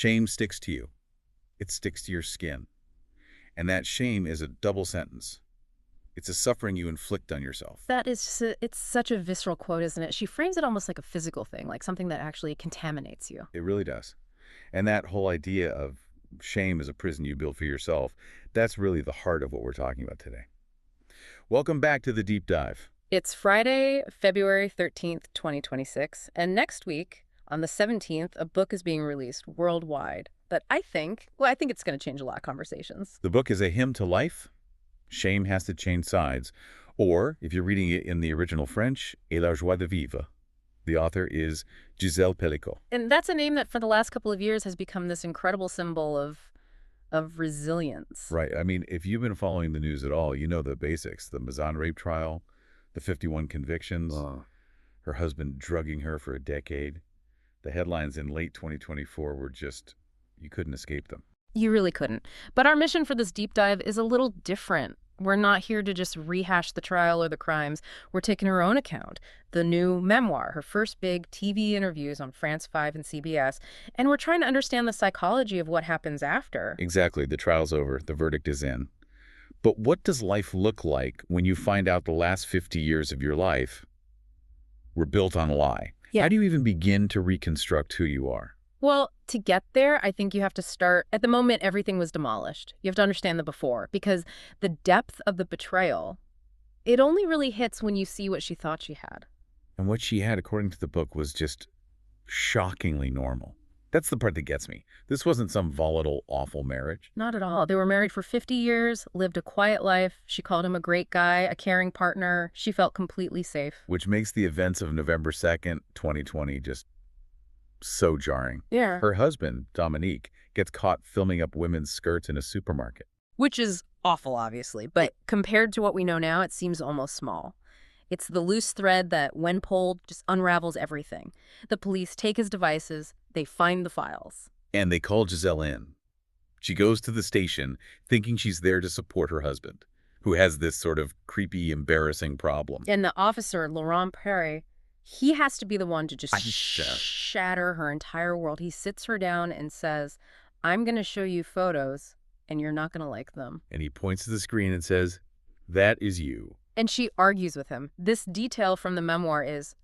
Shame sticks to you. It sticks to your skin. And that shame is a double sentence. It's a suffering you inflict on yourself. It's such a visceral quote, isn't it? She frames it almost like a physical thing, like something that actually contaminates you. It really does. And that whole idea of shame as a prison you build for yourself, that's really the heart of what we're talking about today. Welcome back to the Deep Dive. It's Friday, February 13th, 2026, and next week, on the 17th, a book is being released worldwide that I think it's going to change a lot of conversations. The book is a hymn to life. Shame has to change sides. Or, if you're reading it in the original French, Et la joie de vivre. The author is Gisèle Pelicot. And that's a name that for the last couple of years has become this incredible symbol of resilience. Right. I mean, if you've been following the news at all, you know the basics. The Mazan rape trial, the 51 convictions, her husband drugging her for a decade. The headlines in late 2024 were just, you couldn't escape them. You really couldn't. But our mission for this deep dive is a little different. We're not here to just rehash the trial or the crimes. We're taking her own account, the new memoir, her first big TV interviews on France 5 and CBS, and we're trying to understand the psychology of what happens after. Exactly. The trial's over. The verdict is in. But what does life look like when you find out the last 50 years of your life were built on a lie? Yeah. How do you even begin to reconstruct who you are? Well, to get there, I think you have to start, at the moment, everything was demolished. You have to understand the before, because the depth of the betrayal, it only really hits when you see what she thought she had. And what she had, according to the book, was just shockingly normal. That's the part that gets me. This wasn't some volatile, awful marriage. Not at all. They were married for 50 years, lived a quiet life. She called him a great guy, a caring partner. She felt completely safe. Which makes the events of November 2nd, 2020 just so jarring. Yeah. Her husband, Dominique, gets caught filming up women's skirts in a supermarket. Which is awful, obviously, but compared to what we know now, it seems almost small. It's the loose thread that, when pulled, just unravels everything. The police take his devices, they find the files. And they call Gisèle in. She goes to the station thinking she's there to support her husband, who has this sort of creepy, embarrassing problem. And the officer, Laurent Perry, he has to be the one to just shatter her entire world. He sits her down and says, I'm going to show you photos, and you're not going to like them. And he points to the screen and says, that is you. And she argues with him. This detail from the memoir is,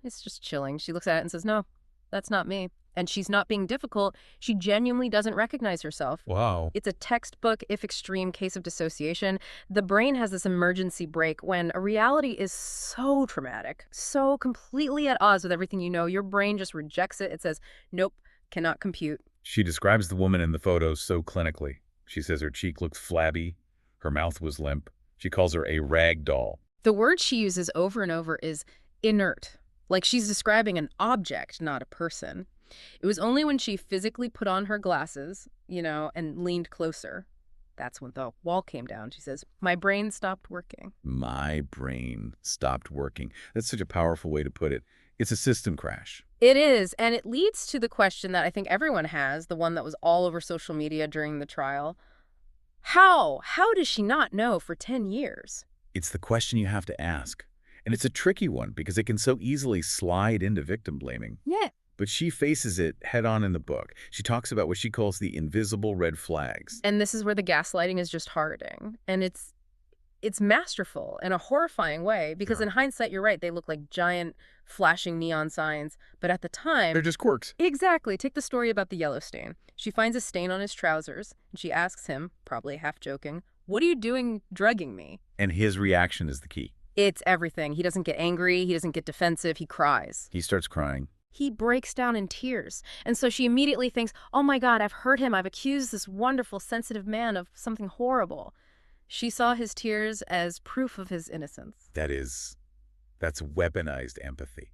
it's just chilling. She looks at it and says, no, that's not me. And she's not being difficult. She genuinely doesn't recognize herself. Wow. It's a textbook, if extreme, case of dissociation. The brain has this emergency brake when a reality is so traumatic, so completely at odds with everything you know. Your brain just rejects it. It says, nope, cannot compute. She describes the woman in the photos so clinically. She says her cheek looked flabby, her mouth was limp. She calls her a rag doll. The word she uses over and over is inert, like she's describing an object, not a person. It was only when she physically put on her glasses, and leaned closer. That's when the wall came down. She says, my brain stopped working. My brain stopped working. That's such a powerful way to put it. It's a system crash. It is, and it leads to the question that I think everyone has, the one that was all over social media during the trial. How does she not know for 10 years? It's the question you have to ask. And it's a tricky one because it can so easily slide into victim blaming. Yeah. But she faces it head on in the book. She talks about what she calls the invisible red flags. And this is where the gaslighting is just hardening. And it's masterful in a horrifying way because in hindsight, you're right, they look like giant flashing neon signs. But at the time... They're just quirks. Exactly. Take the story about the yellow stain. She finds a stain on his trousers, and she asks him, probably half joking, what are you doing drugging me? And his reaction is the key. It's everything. He doesn't get angry. He doesn't get defensive. He cries. He starts crying. He breaks down in tears. And so she immediately thinks, oh my God, I've hurt him. I've accused this wonderful, sensitive man of something horrible. She saw his tears as proof of his innocence. That's weaponized empathy.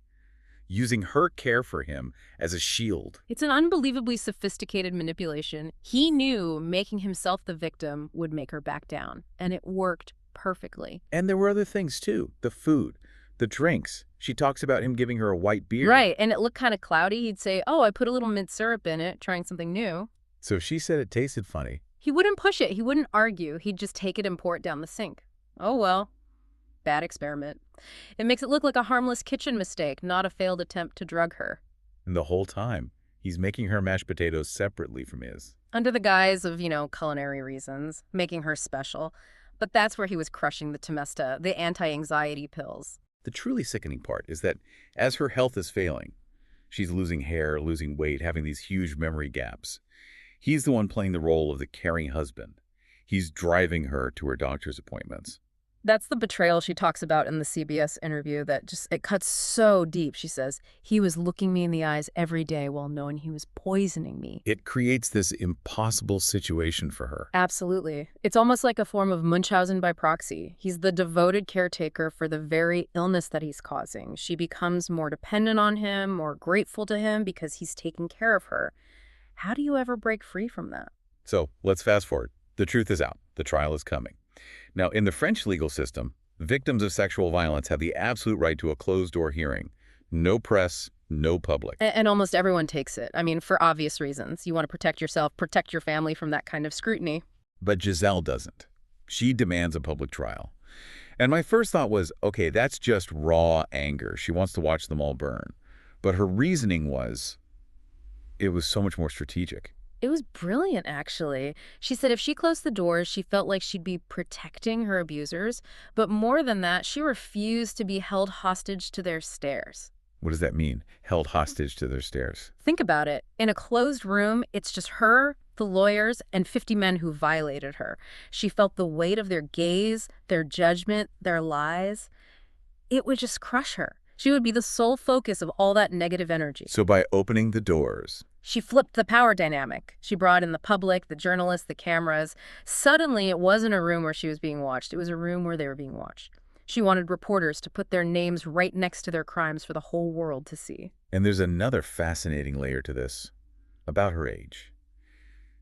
Using her care for him as a shield. It's an unbelievably sophisticated manipulation. He knew making himself the victim would make her back down. And it worked perfectly. And there were other things too. The food, the drinks. She talks about him giving her a white beer. Right, and it looked kind of cloudy. He'd say, oh, I put a little mint syrup in it, trying something new. So she said it tasted funny. He wouldn't push it. He wouldn't argue. He'd just take it and pour it down the sink. Oh, well. Bad experiment. It makes it look like a harmless kitchen mistake, not a failed attempt to drug her. And the whole time, He's making her mashed potatoes separately from his. Under the guise of, culinary reasons, making her special. But that's where he was crushing the Temesta, the anti-anxiety pills. The truly sickening part is that as her health is failing, she's losing hair, losing weight, having these huge memory gaps. He's the one playing the role of the caring husband. He's driving her to her doctor's appointments. That's the betrayal she talks about in the CBS interview it cuts so deep. She says, he was looking me in the eyes every day while knowing he was poisoning me. It creates this impossible situation for her. Absolutely. It's almost like a form of Munchausen by proxy. He's the devoted caretaker for the very illness that he's causing. She becomes more dependent on him, more grateful to him because he's taking care of her. How do you ever break free from that? So let's fast forward. The truth is out. The trial is coming. Now, in the French legal system, victims of sexual violence have the absolute right to a closed-door hearing. No press, no public. And almost everyone takes it. I mean, for obvious reasons. You want to protect yourself, protect your family from that kind of scrutiny. But Gisèle doesn't. She demands a public trial. And my first thought was, okay, that's just raw anger. She wants to watch them all burn. But her reasoning was, it was so much more strategic. It was brilliant, actually. She said if she closed the doors, she felt like she'd be protecting her abusers. But more than that, she refused to be held hostage to their stares. What does that mean, held hostage to their stares? Think about it. In a closed room, it's just her, the lawyers, and 50 men who violated her. She felt the weight of their gaze, their judgment, their lies. It would just crush her. She would be the sole focus of all that negative energy. So by opening the doors, she flipped the power dynamic. She brought in the public, the journalists, the cameras. Suddenly, it wasn't a room where she was being watched. It was a room where they were being watched. She wanted reporters to put their names right next to their crimes for the whole world to see. And there's another fascinating layer to this, about her age.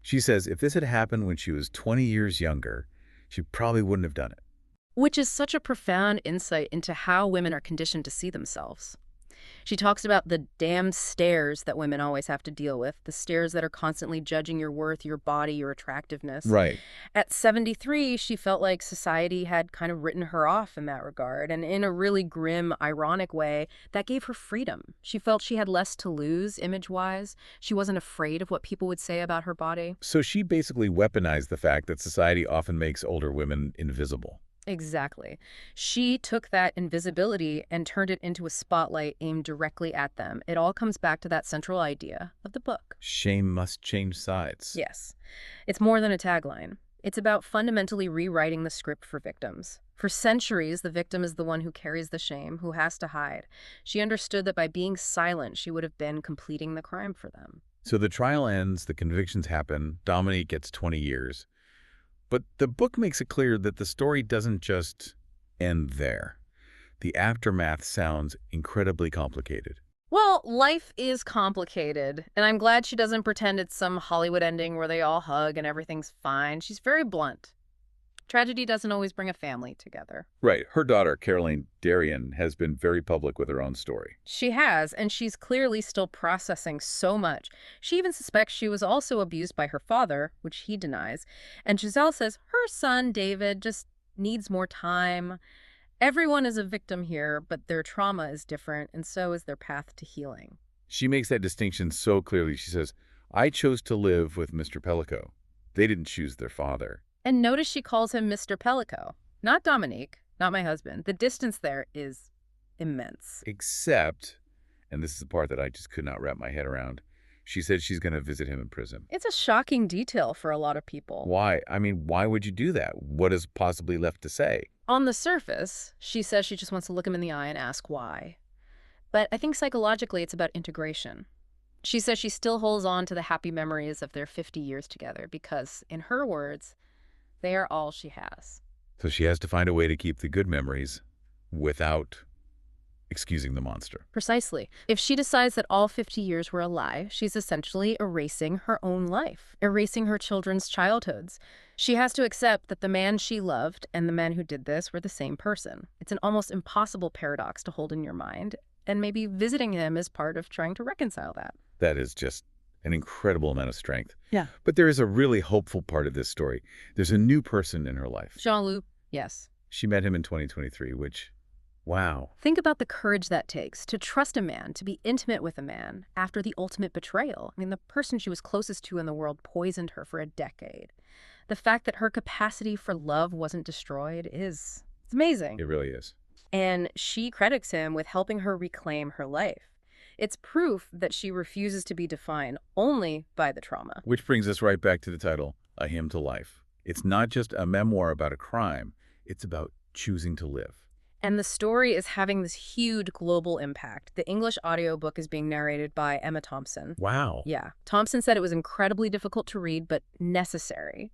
She says if this had happened when she was 20 years younger, she probably wouldn't have done it. Which is such a profound insight into how women are conditioned to see themselves. She talks about the damn stares that women always have to deal with, the stares that are constantly judging your worth, your body, your attractiveness. Right. At 73, she felt like society had kind of written her off in that regard. And in a really grim, ironic way, that gave her freedom. She felt she had less to lose image-wise. She wasn't afraid of what people would say about her body. So she basically weaponized the fact that society often makes older women invisible. Exactly. She took that invisibility and turned it into a spotlight aimed directly at them. It all comes back to that central idea of the book. Shame must change sides. Yes. It's more than a tagline. It's about fundamentally rewriting the script for victims. For centuries, the victim is the one who carries the shame, who has to hide. She understood that by being silent, she would have been completing the crime for them. So the trial ends, the convictions happen, Dominique gets 20 years. But the book makes it clear that the story doesn't just end there. The aftermath sounds incredibly complicated. Well, life is complicated, and I'm glad she doesn't pretend it's some Hollywood ending where they all hug and everything's fine. She's very blunt. Tragedy doesn't always bring a family together. Right. Her daughter, Caroline Darien, has been very public with her own story. She has, and she's clearly still processing so much. She even suspects she was also abused by her father, which he denies. And Gisèle says her son, David, just needs more time. Everyone is a victim here, but their trauma is different, and so is their path to healing. She makes that distinction so clearly. She says, I chose to live with Mr. Pelicot. They didn't choose their father. And notice she calls him Mr. Pelicot, not Dominique, not my husband. The distance there is immense. Except, and this is the part that I just could not wrap my head around, she said she's going to visit him in prison. It's a shocking detail for a lot of people. Why? I mean, why would you do that? What is possibly left to say? On the surface, she says she just wants to look him in the eye and ask why. But I think psychologically it's about integration. She says she still holds on to the happy memories of their 50 years together because, in her words, they are all she has. So she has to find a way to keep the good memories without excusing the monster. Precisely. If she decides that all 50 years were a lie, she's essentially erasing her own life, erasing her children's childhoods. She has to accept that the man she loved and the man who did this were the same person. It's an almost impossible paradox to hold in your mind, and maybe visiting him is part of trying to reconcile that. That is just an incredible amount of strength. Yeah. But there is a really hopeful part of this story. There's a new person in her life. Jean-Luc, yes. She met him in 2023, which Wow. Think about the courage that takes to trust a man, to be intimate with a man after the ultimate betrayal. I mean, the person she was closest to in the world poisoned her for a decade. The fact that her capacity for love wasn't destroyed it's amazing. It really is. And she credits him with helping her reclaim her life. It's proof that she refuses to be defined only by the trauma. Which brings us right back to the title, A Hymn to Life. It's not just a memoir about a crime. It's about choosing to live. And the story is having this huge global impact. The English audiobook is being narrated by Emma Thompson. Wow. Yeah. Thompson said it was incredibly difficult to read, but necessary.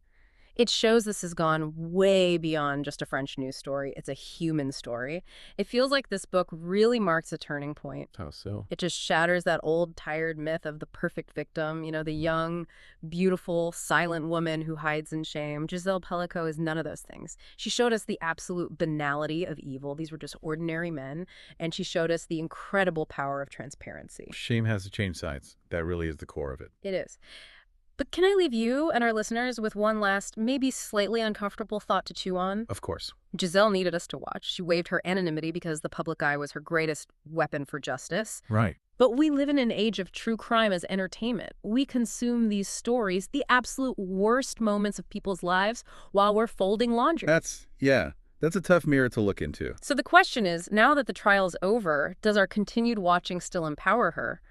It shows this has gone way beyond just a French news story. It's a human story. It feels like this book really marks a turning point. How so? It just shatters that old, tired myth of the perfect victim, the young, beautiful, silent woman who hides in shame. Gisèle Pelicot is none of those things. She showed us the absolute banality of evil. These were just ordinary men. And she showed us the incredible power of transparency. Shame has to change sides. That really is the core of it. It is. But can I leave you and our listeners with one last, maybe slightly uncomfortable thought to chew on? Of course. Gisèle needed us to watch. She waived her anonymity because the public eye was her greatest weapon for justice. Right. But we live in an age of true crime as entertainment. We consume these stories, the absolute worst moments of people's lives, while we're folding laundry. That's a tough mirror to look into. So the question is, now that the trial's over, does our continued watching still empower her?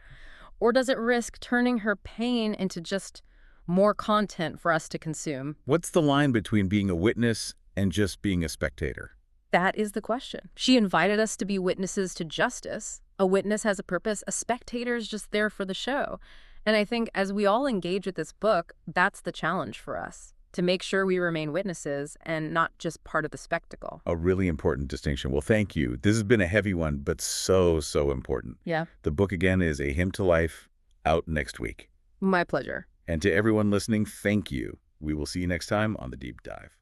Or does it risk turning her pain into just more content for us to consume? What's the line between being a witness and just being a spectator? That is the question. She invited us to be witnesses to justice. A witness has a purpose. A spectator is just there for the show. And I think as we all engage with this book, that's the challenge for us, to make sure we remain witnesses and not just part of the spectacle. A really important distinction. Well, thank you. This has been a heavy one, but so important. Yeah. The book, again, is A Hymn to Life, out next week. My pleasure. And to everyone listening, thank you. We will see you next time on The Deep Dive.